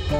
Hey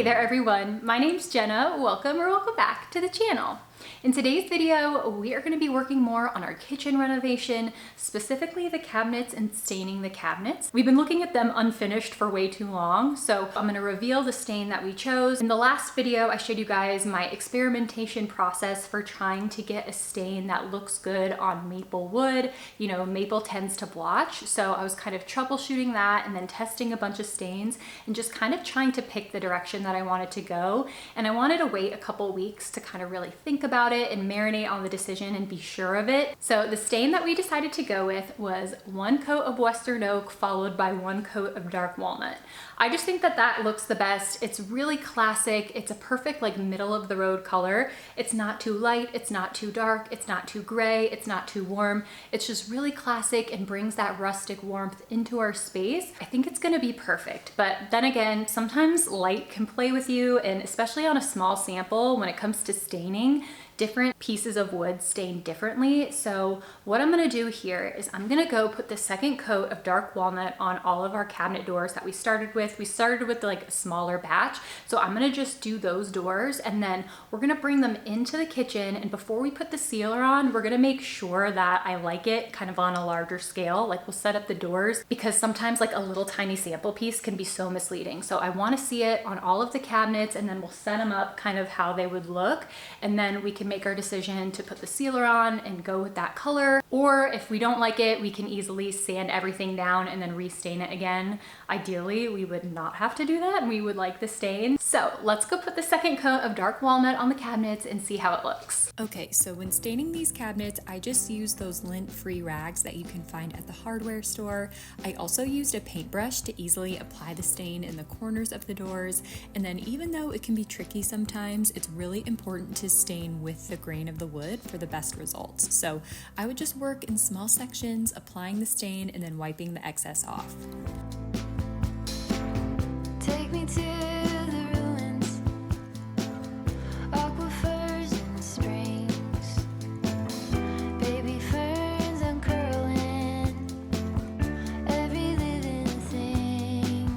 there everyone, my name's Jenna. Welcome back to the channel. In today's video, we are going to be working more on our kitchen renovation, specifically the cabinets and staining the cabinets. We've been looking at them unfinished for way too long, so I'm going to reveal the stain that we chose. In the last video, I showed you guys my experimentation process for trying to get a stain that looks good on maple wood. You know, maple tends to blotch, so I was kind of troubleshooting that and then testing a bunch of stains and just kind of trying to pick the direction that I wanted to go. And I wanted to wait a couple weeks to kind of really think about it and marinate on the decision and be sure of it. So the stain that we decided to go with was 1 coat of Western Oak followed by 1 coat of dark walnut. I just think that that looks the best. It's really classic. It's a perfect like middle of the road color. It's not too light, it's not too dark, it's not too gray, it's not too warm. It's just really classic and brings that rustic warmth into our space. I think it's gonna be perfect. But then again, sometimes light can play with you, and especially on a small sample when it comes to staining, different pieces of wood stain differently. So what I'm gonna do here is I'm gonna go put the second coat of dark walnut on all of our cabinet doors that we started with. We started with like a smaller batch. So I'm gonna just do those doors, and then we're gonna bring them into the kitchen. And before we put the sealer on, we're gonna make sure that I like it kind of on a larger scale. Like we'll set up the doors because sometimes like a little tiny sample piece can be so misleading. So I wanna see it on all of the cabinets, and then we'll set them up kind of how they would look. And then we can make our decision to put the sealer on and go with that color. Or if we don't like it, we can easily sand everything down and then restain it again. Ideally, we would not have to do that and we would like the stain. So let's go put the second coat of dark walnut on the cabinets and see how it looks. Okay, so when staining these cabinets, I just used those lint-free rags that you can find at the hardware store. I also used a paintbrush to easily apply the stain in the corners of the doors. And then even though it can be tricky sometimes, it's really important to stain with the grain of the wood for the best results. So I would just work in small sections, applying the stain and then wiping the excess off. Take me to the ruins, aquifers and springs, baby ferns uncurling, every living thing.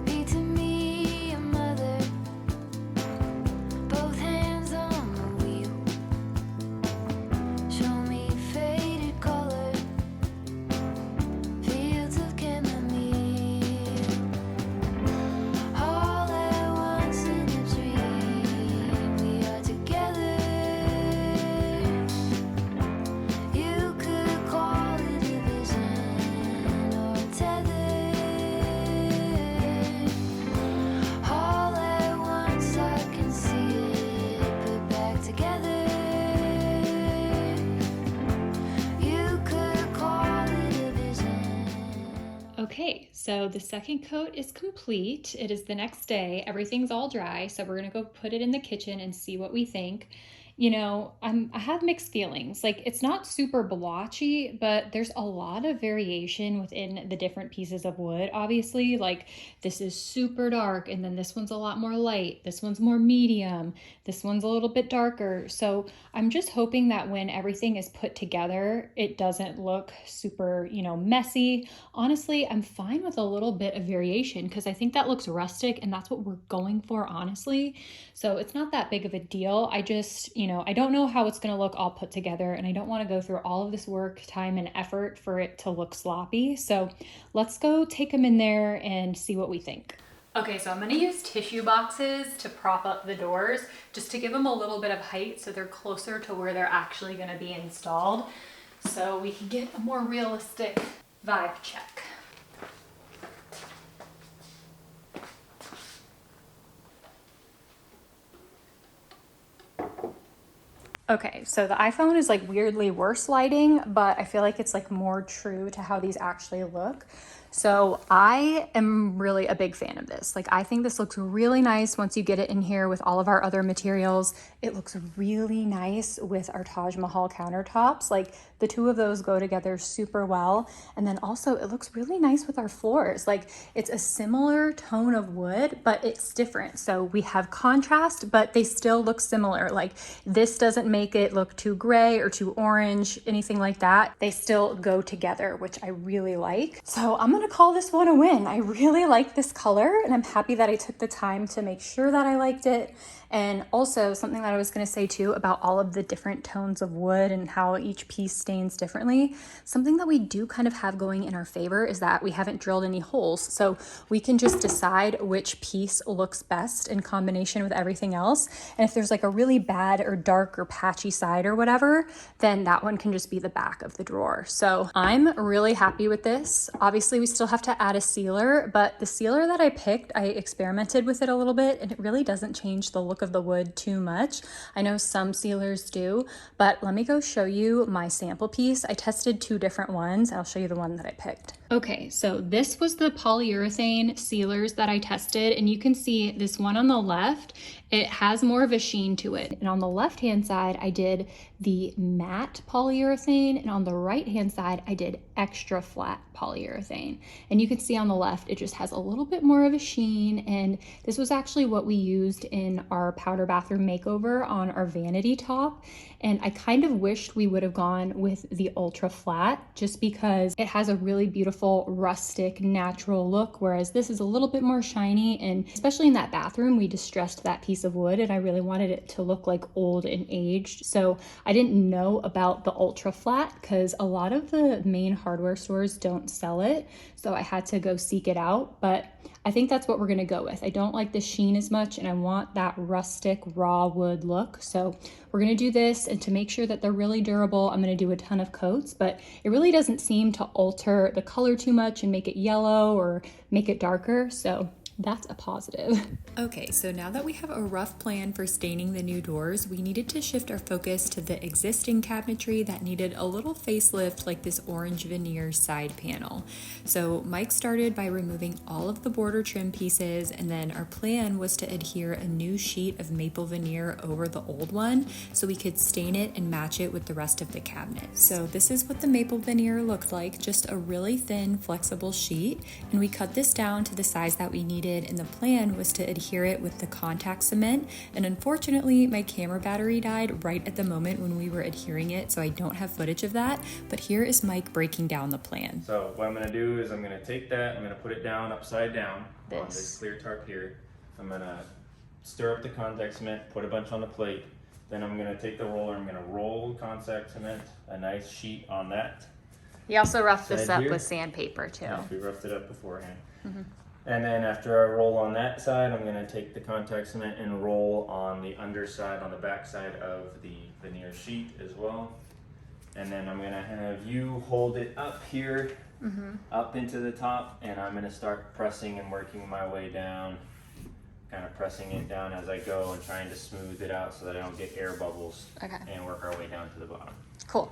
Be to me a mother, both hands on the wheel. Show me faded color, fields of chamomile. All at once in a dream, we are together. You could call it a vision or a tether. All at once I can see it put back together. You could call it a vision. Okay, so the second coat is complete. It is the next day. Everything's all dry, so we're gonna go put it in the kitchen and see what we think. You know, I have mixed feelings. Like it's not super blotchy, but there's a lot of variation within the different pieces of wood. Obviously, like this is super dark, and then this one's a lot more light. This one's more medium. This one's a little bit darker. So I'm just hoping that when everything is put together, it doesn't look super, you know, messy. Honestly, I'm fine with a little bit of variation because I think that looks rustic and that's what we're going for, honestly. So it's not that big of a deal. I just, you know, I don't know how it's going to look all put together, and I don't want to go through all of this work, time, and effort for it to look sloppy. So let's go take them in there and see what we think. Okay, so I'm going to use tissue boxes to prop up the doors just to give them a little bit of height so they're closer to where they're actually going to be installed, so we can get a more realistic vibe check. Okay, so the iPhone is like weirdly worse lighting, but I feel like it's like more true to how these actually look. So I am really a big fan of this. Like, I think this looks really nice once you get it in here with all of our other materials. It looks really nice with our Taj Mahal countertops. Like, the two of those go together super well. And then also it looks really nice with our floors. Like, it's a similar tone of wood, but it's different. So we have contrast, but they still look similar. Like, this doesn't make it look too gray or too orange, anything like that. They still go together, which I really like. So I'm gonna call this one a win. I really like this color, and I'm happy that I took the time to make sure that I liked it. And also something that I was going to say too about all of the different tones of wood and how each piece stains differently. Something that we do kind of have going in our favor is that we haven't drilled any holes. So we can just decide which piece looks best in combination with everything else. And if there's like a really bad or dark or patchy side or whatever, then that one can just be the back of the drawer. So I'm really happy with this. Obviously we still have to add a sealer, but the sealer that I picked, I experimented with it a little bit and it really doesn't change the look of the wood too much. I know some sealers do, but let me go show you my sample piece. I tested 2 different ones. I'll show you the one that I picked. Okay, so this was the polyurethane sealers that I tested, and you can see this one on the left, it has more of a sheen to it. And on the left-hand side, I did the matte polyurethane, and on the right-hand side, I did extra flat polyurethane. And you can see on the left, it just has a little bit more of a sheen, and this was actually what we used in our powder bathroom makeover on our vanity top. And I kind of wished we would have gone with the ultra flat just because it has a really beautiful rustic natural look, whereas this is a little bit more shiny. And especially in that bathroom, we distressed that piece of wood and I really wanted it to look like old and aged. So I didn't know about the ultra flat because a lot of the main hardware stores don't sell it. So I had to go seek it out, but I think that's what we're gonna go with. I don't like the sheen as much and I want that rustic raw wood look. So we're gonna do this, and to make sure that they're really durable, I'm gonna do a ton of coats, but it really doesn't seem to alter the color too much and make it yellow or make it darker. So that's a positive. Okay, so now that we have a rough plan for staining the new doors, we needed to shift our focus to the existing cabinetry that needed a little facelift, like this orange veneer side panel. So Mike started by removing all of the border trim pieces, and then our plan was to adhere a new sheet of maple veneer over the old one so we could stain it and match it with the rest of the cabinet. So this is what the maple veneer looked like, just a really thin, flexible sheet, and we cut this down to the size that we needed, and the plan was to adhere it with the contact cement. And unfortunately, my camera battery died right at the moment when we were adhering it, so I don't have footage of that, but here is Mike breaking down the plan. So what I'm gonna do is I'm gonna take that, I'm gonna put it down upside down on this clear tarp here. I'm gonna stir up the contact cement, put a bunch on the plate, then I'm gonna take the roller, I'm gonna roll contact cement, a nice sheet on that. He also roughed this Side up here. with sandpaper too. Yes, we roughed it up beforehand. And then after I roll on that side, I'm gonna take the contact cement and roll on the underside, on the back side of the veneer sheet as well. And then I'm gonna have you hold it up here, up into the top, and I'm gonna start pressing and working my way down, kind of pressing it down as I go and trying to smooth it out so that I don't get air bubbles. Okay. And work our way down to the bottom. Cool.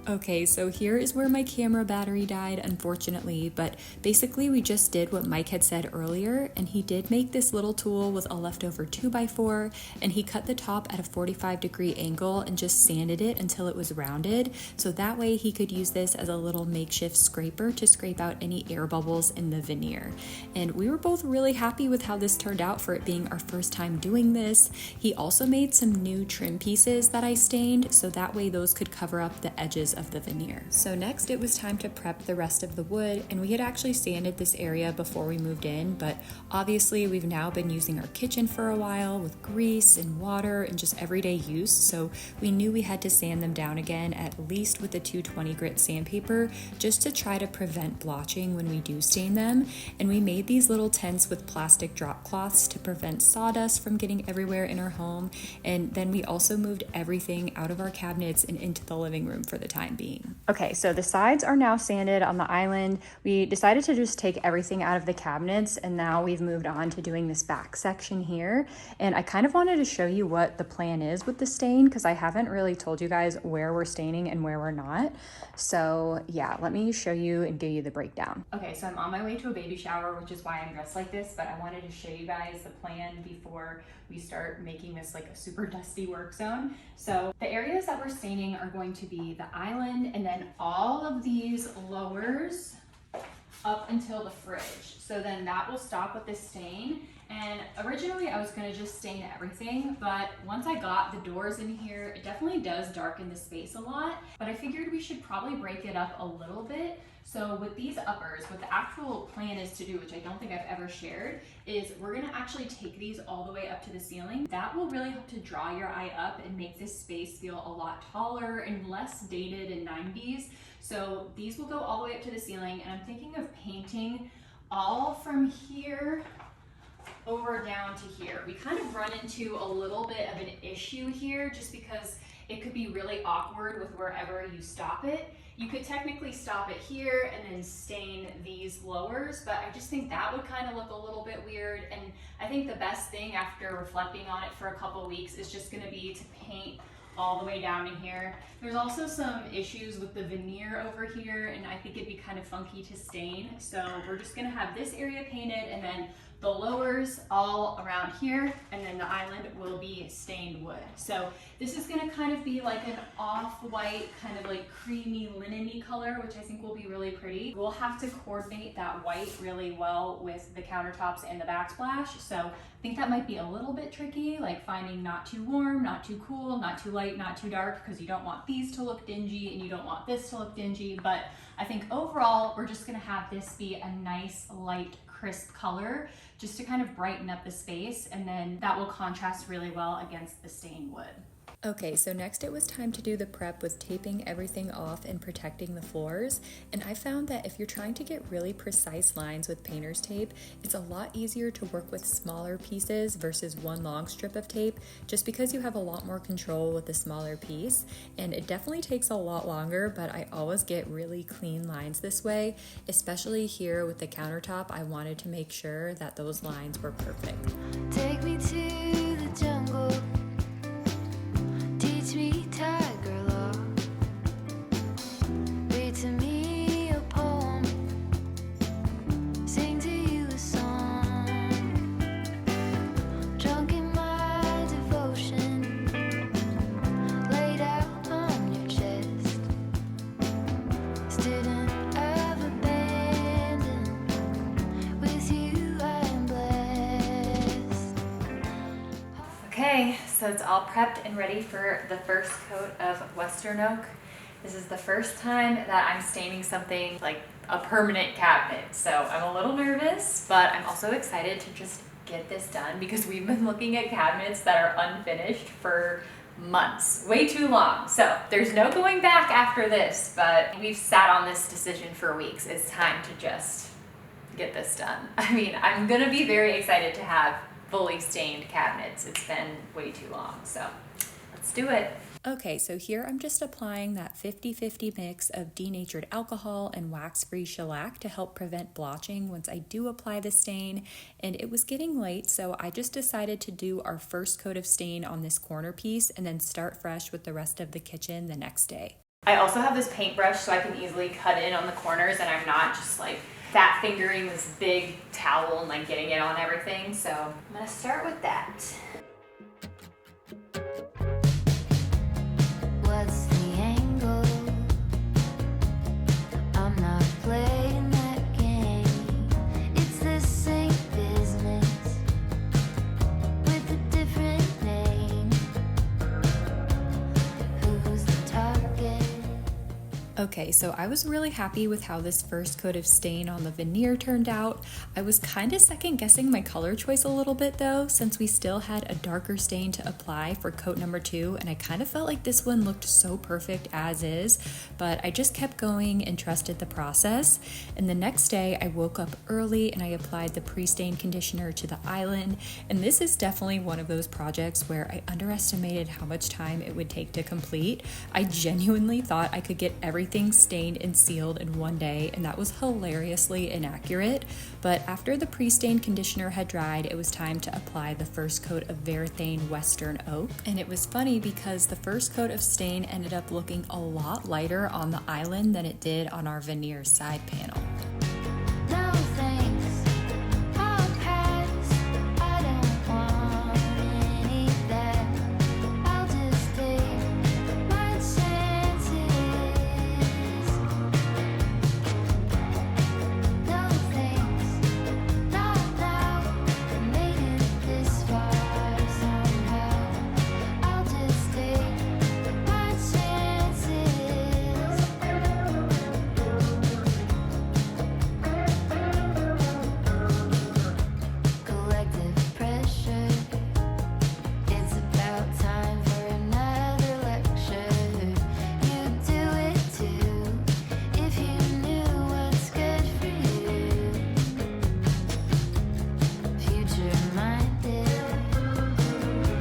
Okay, so here is where my camera battery died, unfortunately, but basically we just did what Mike had said earlier, and he did make this little tool with a leftover 2x4, and he cut the top at a 45-degree angle and just sanded it until it was rounded, so that way he could use this as a little makeshift scraper to scrape out any air bubbles in the veneer. And we were both really happy with how this turned out for it being our first time doing this. He also made some new trim pieces that I stained, so that way those could cover up the edges edges of the veneer. So next it was time to prep the rest of the wood, and we had actually sanded this area before we moved in, but obviously we've now been using our kitchen for a while with grease and water and just everyday use, so we knew we had to sand them down again, at least with the 220 grit sandpaper, just to try to prevent blotching when we do stain them. And we made these little tents with plastic drop cloths to prevent sawdust from getting everywhere in our home, and then we also moved everything out of our cabinets and into the living room for the time being. Okay, so the sides are now sanded on the island. We decided to just take everything out of the cabinets, and now we've moved on to doing this back section here. And I kind of wanted to show you what the plan is with the stain, because I haven't really told you guys where we're staining and where we're not. So yeah, let me show you and give you the breakdown. Okay, so I'm on my way to a baby shower, which is why I'm dressed like this, but I wanted to show you guys the plan before we start making this like a super dusty work zone. So the areas that we're staining are going to be the island and then all of these lowers up until the fridge. So then that will stop with this stain. And originally I was gonna just stain everything, but once I got the doors in here, it definitely does darken the space a lot, but I figured we should probably break it up a little bit. So with these uppers, what the actual plan is to do, which I don't think I've ever shared, is we're gonna actually take these all the way up to the ceiling. That will really help to draw your eye up and make this space feel a lot taller and less dated in 90s. So these will go all the way up to the ceiling, and I'm thinking of painting all from here over down to here. We kind of run into a little bit of an issue here just because it could be really awkward with wherever you stop it. You could technically stop it here and then stain these lowers, but I just think that would kind of look a little bit weird. And I think the best thing after reflecting on it for a couple weeks is just gonna be to paint all the way down in here. There's also some issues with the veneer over here, and I think it'd be kind of funky to stain. So we're just gonna have this area painted and then the lowers all around here, and then the island will be stained wood. So this is gonna kind of be like an off-white, kind of like creamy linen-y color, which I think will be really pretty. We'll have to coordinate that white really well with the countertops and the backsplash. So I think that might be a little bit tricky, like finding not too warm, not too cool, not too light, not too dark, because you don't want these to look dingy and you don't want this to look dingy. But I think overall, we're just gonna have this be a nice, light, crisp color just to kind of brighten up the space, and then that will contrast really well against the stained wood. Okay, so next it was time to do the prep with taping everything off and protecting the floors. And I found that if you're trying to get really precise lines with painter's tape, it's a lot easier to work with smaller pieces versus one long strip of tape, just because you have a lot more control with the smaller piece. And it definitely takes a lot longer, but I always get really clean lines this way, especially here with the countertop. I wanted to make sure that those lines were perfect. Take me to the jungle. Teach me tiger law. Read to me a poem. Sing to you a song. Drunk in my devotion. Laid out on your chest. Student of abandon. With you I am blessed. Okay, so it's all prepped and ready for the first coat of Western Oak. This is the first time that I'm staining something like a permanent cabinet, so I'm a little nervous, but I'm also excited to just get this done because we've been looking at cabinets that are unfinished for months, way too long. So there's no going back after this, but we've sat on this decision for weeks. It's time to just get this done. I mean, I'm gonna be very excited to have fully stained cabinets. It's been way too long, so let's do it. Okay, so here I'm just applying that 50-50 mix of denatured alcohol and wax-free shellac to help prevent blotching once I do apply the stain. And it was getting late, so I just decided to do our first coat of stain on this corner piece and then start fresh with the rest of the kitchen the next day. I also have this paintbrush so I can easily cut in on the corners and I'm not just like fat fingering this big towel and like getting it on everything. So I'm gonna start with that. What's the angle? I'm not playing that game. It's the same business with a different name. Who's the target? Okay, so I was really happy with how this first coat of stain on the veneer turned out. I was kind of second guessing my color choice a little bit though, since we still had a darker stain to apply for coat number 2, and I kind of felt like this one looked so perfect as is, but I just kept going and trusted the process. And the next day I woke up early and I applied the pre-stain conditioner to the island, and this is definitely one of those projects where I underestimated how much time it would take to complete. I genuinely thought I could get everything stained and sealed in one day, and that was hilariously inaccurate. But after the pre-stain conditioner had dried, it was time to apply the first coat of Varathane Western Oak. And it was funny because the first coat of stain ended up looking a lot lighter on the island than it did on our veneer side panel. No thanks, I'll pass. I don't want any of that. I'll just take my chances. No thanks, not now. I made it this far somehow. I'll just take my chances. Collective pressure. It's about time for another lecture. You do it too, if you knew what's good for you. Future minded.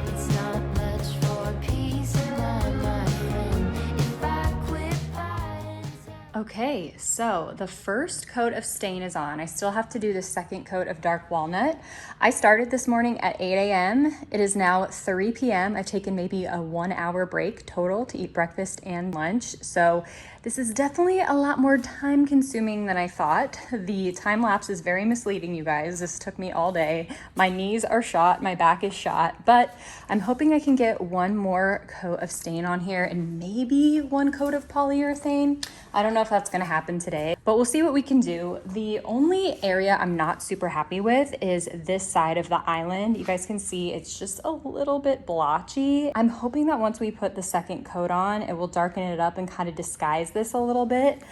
It's not much for peace of mind, my friend. If I quit buying time. Okay, so the first coat of stain is on. I still have to do the second coat of dark walnut. I started this morning at 8 a.m. It is now 3 p.m. I've taken maybe a 1 hour break total to eat breakfast and lunch. So this is definitely a lot more time consuming than I thought. The time lapse is very misleading, you guys. This took me all day. My knees are shot, my back is shot, but I'm hoping I can get one more coat of stain on here and maybe one coat of polyurethane. I don't know if that's gonna happen today, but we'll see what we can do. The only area I'm not super happy with is this side of the island. You guys can see it's just a little bit blotchy. I'm hoping that once we put the second coat on, it will darken it up and kind of disguise this a little bit.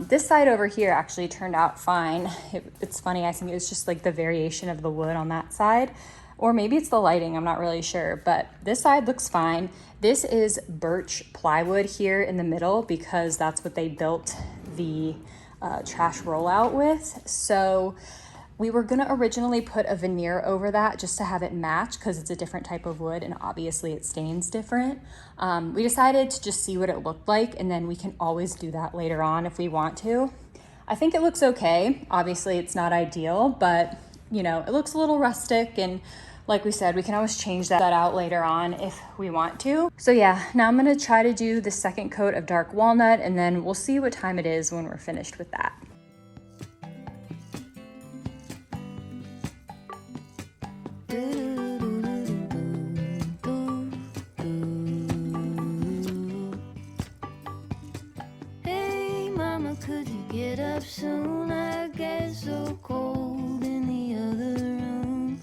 This side over here actually turned out fine. It's funny, I think it's just like the variation of the wood on that side, or maybe it's the lighting, I'm not really sure, but this side looks fine. This is birch plywood here in the middle because that's what they built the trash rollout with. So we were gonna originally put a veneer over that just to have it match because it's a different type of wood and obviously it stains different. We decided to just see what it looked like, and then we can always do that later on if we want to. I think it looks okay. Obviously it's not ideal, but you know, it looks a little rustic, and like we said, we can always change that out later on if we want to. So yeah, now I'm gonna try to do the second coat of dark walnut, and then we'll see what time it is when we're finished with that. Hey mama, could you get up soon? I get so cold in the other room.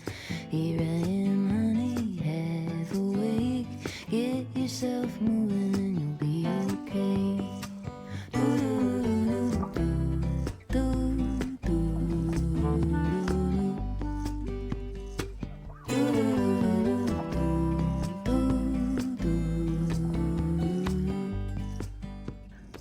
Here I am, honey, half awake. Get yourself moving and you'll be okay.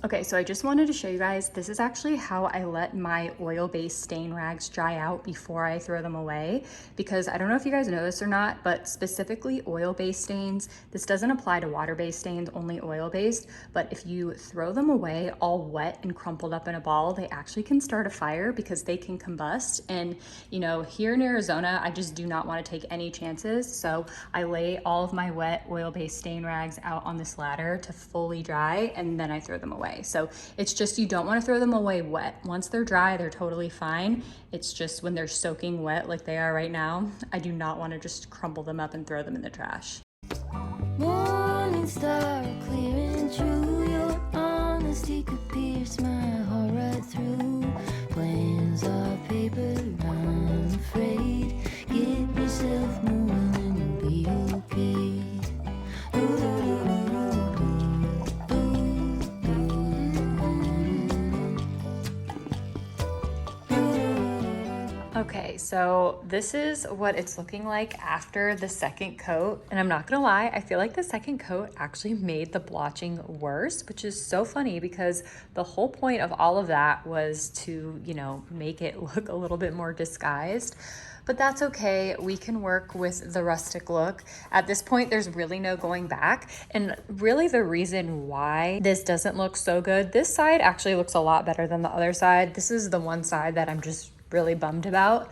Okay, so I just wanted to show you guys, this is actually how I let my oil-based stain rags dry out before I throw them away, because I don't know if you guys know this or not, but specifically oil-based stains, this doesn't apply to water-based stains, only oil-based, but if you throw them away all wet and crumpled up in a ball, they actually can start a fire because they can combust. And you know, here in Arizona, I just do not want to take any chances, so I lay all of my wet oil-based stain rags out on this ladder to fully dry, and then I throw them away. So it's just, you don't want to throw them away wet. Once they're dry, they're totally fine. It's just when they're soaking wet like they are right now, I do not want to just crumple them up and throw them in the trash. Morning star, clear and true. Your honesty could pierce my heart right through. Plans are paper, I'm afraid. Get yourself moving and you'll be okay. so this is what it's looking like after the second coat. And I'm not gonna lie, I feel like the second coat actually made the blotching worse, which is so funny because the whole point of all of that was to, you know, make it look a little bit more disguised. But that's okay, we can work with the rustic look. At this point, there's really no going back. And really the reason why this doesn't look so good, this side actually looks a lot better than the other side. This is the one side that I'm just really bummed about,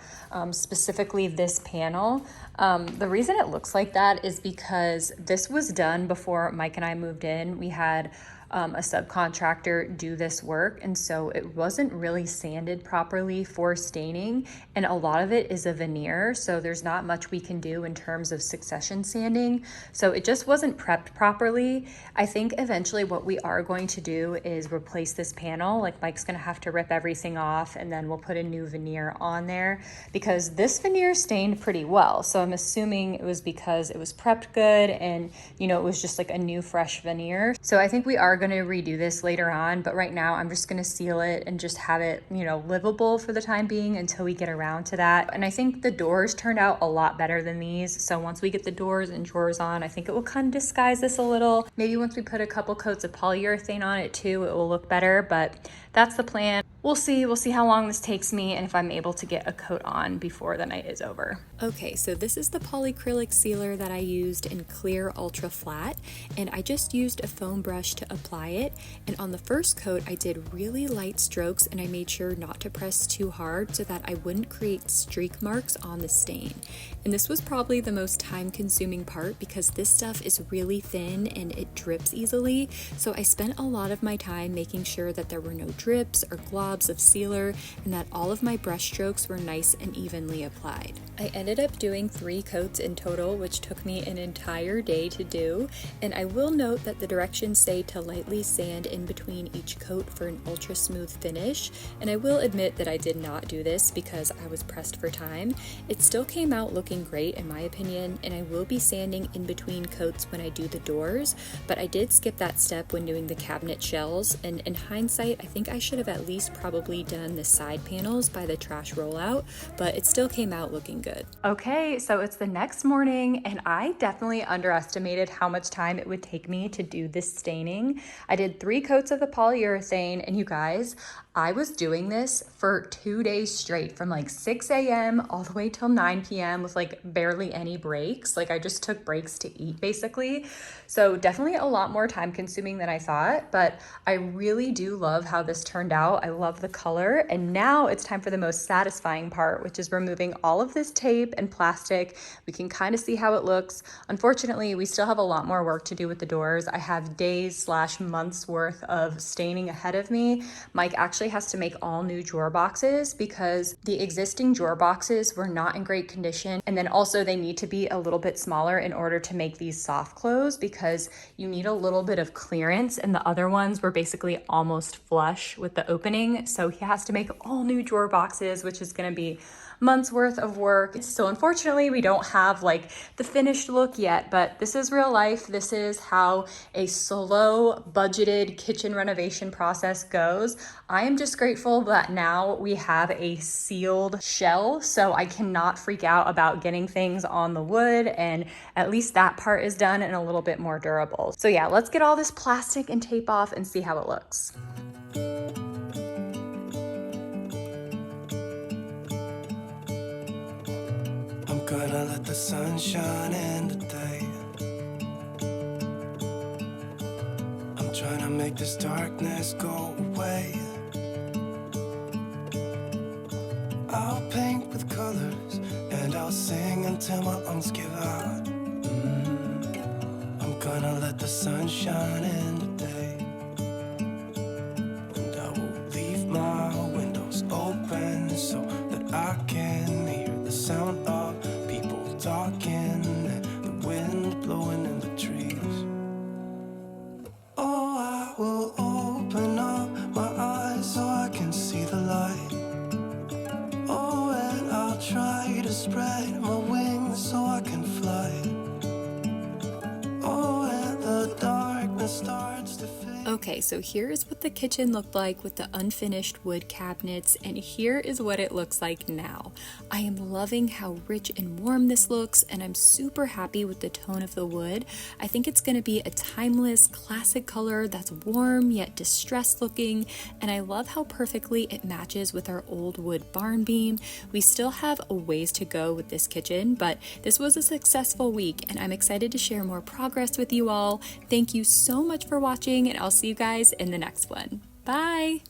specifically this panel. The reason it looks like that is because this was done before Mike and I moved in. We had a subcontractor do this work, and so it wasn't really sanded properly for staining, and a lot of it is a veneer, so there's not much we can do in terms of succession sanding, so it just wasn't prepped properly. I think eventually what we are going to do is replace this panel. Like, Mike's gonna have to rip everything off, and then we'll put a new veneer on there because this veneer stained pretty well, so I'm assuming it was because it was prepped good and, you know, it was just like a new fresh veneer. So I think we are going to redo this later on, but right now I'm just going to seal it and just have it, you know, livable for the time being until we get around to that. And I think the doors turned out a lot better than these, so once we get the doors and drawers on, I think it will kind of disguise this a little. Maybe once we put a couple coats of polyurethane on it too, it will look better, but that's the plan. We'll see how long this takes me and if I'm able to get a coat on before the night is over. Okay, so this is the polyacrylic sealer that I used in clear ultra flat, and I just used a foam brush to apply it. And on the first coat, I did really light strokes and I made sure not to press too hard so that I wouldn't create streak marks on the stain. And this was probably the most time-consuming part because this stuff is really thin and it drips easily. So I spent a lot of my time making sure that there were no drips or globs of sealer and that all of my brush strokes were nice and evenly applied. I ended up doing 3 coats in total, which took me an entire day to do. And I will note that the directions say to lightly sand in between each coat for an ultra smooth finish. And I will admit that I did not do this because I was pressed for time. It still came out looking great in my opinion, and I will be sanding in between coats when I do the doors, but I did skip that step when doing the cabinet shells, and in hindsight I think I should have at least probably done the side panels by the trash rollout, but it still came out looking good. Okay, so it's the next morning and I definitely underestimated how much time it would take me to do this staining. I did 3 coats of the polyurethane, and you guys, I was doing this for 2 days straight from like 6 a.m. all the way till 9 p.m. with like barely any breaks. Like I just took breaks to eat basically. So definitely a lot more time consuming than I thought, but I really do love how this turned out. I love the color, and now it's time for the most satisfying part, which is removing all of this tape and plastic. We can kind of see how it looks. Unfortunately, we still have a lot more work to do with the doors. I have days/months worth of staining ahead of me. Mike actually has to make all new drawer boxes because the existing drawer boxes were not in great condition, and then also they need to be a little bit smaller in order to make these soft close because you need a little bit of clearance, and the other ones were basically almost flush with the opening, so he has to make all new drawer boxes, which is going to be months worth of work. So unfortunately we don't have like the finished look yet, but this is real life. This is how a slow budgeted kitchen renovation process goes. I am just grateful that now we have a sealed shell, so I cannot freak out about getting things on the wood, and at least that part is done and a little bit more durable. So yeah, let's get all this plastic and tape off and see how it looks. Gonna let the sun shine in today. I'm trying to make this darkness go away. I'll paint with colors and I'll sing until my lungs give out. I'm gonna let the sun shine in today. And I will leave my windows open so that I can hear the sound of talking and the wind blowing in the trees. Oh, I will open up my eyes so I can see the light. Oh, and I'll try to spread my wings so I can fly. Oh, and the darkness starts to fade. Okay, so here is what the kitchen looked like with the unfinished wood cabinets, and here is what it looks like now. I am loving how rich and warm this looks, and I'm super happy with the tone of the wood. I think it's going to be a timeless, classic color that's warm yet distressed looking, and I love how perfectly it matches with our old wood barn beam. We still have a ways to go with this kitchen, but this was a successful week, and I'm excited to share more progress with you all. Thank you so much for watching, and I'll see you guys in the next one. Bye!